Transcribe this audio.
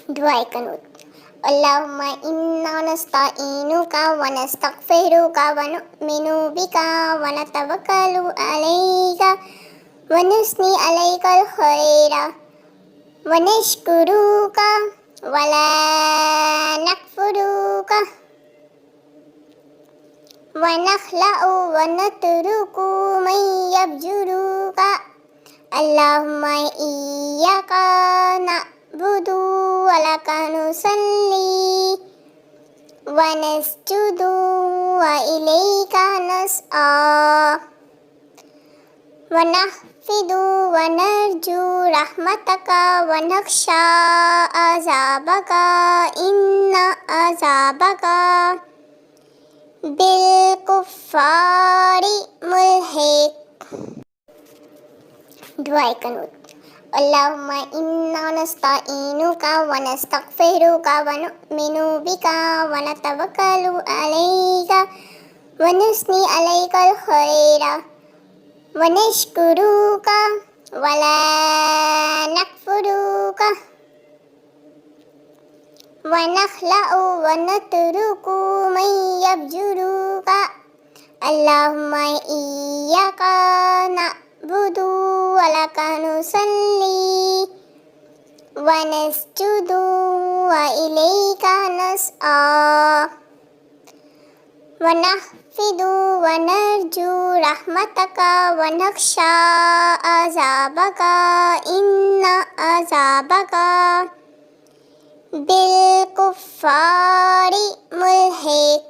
दुआए कनूत। अल्लाहुम्मा इन्ना नस्तईनुका व नस्तगफिरुका व नुमिनु बिका व नतवक्कलु अलैका व नुस्नी अलैकल खैरा व नश्कुरुका व ला नकफुरुका व नखलउ व नतरुकु मन यफजुरुका। अल्लाहुम्मा इय्याका नअबुदु व लका नुसल्ली व नस्जुदु व इलैका नस्आ व नहफिदु व नरजू रहमतका व नख्शा अज़ाबका इन्ना अज़ाबका बिलकुफ़्फ़ारि मुल्हिक। दुआए कनूत। अल्लाहुम्मा इन्ना नस्तईनुका व नस्तगफिरुका व नुमिनु बिका व नतवक्कलु अलैका व नुस्नी अलैकल खैरा व नश्कुरुका व ला नकफुरुका व नखलउ व नतरुकु मन यफजुरुका। अल्लाहुम्मा इय्याका नअबुदु व लका नुसल्ली व नस्जुदु व इलैका नस्आ व नहफिदु व नरजू रहमतका व नख्शा अज़ाबका इन्ना अज़ाबका बिलकुफ़्फ़ारि मुल्हिक।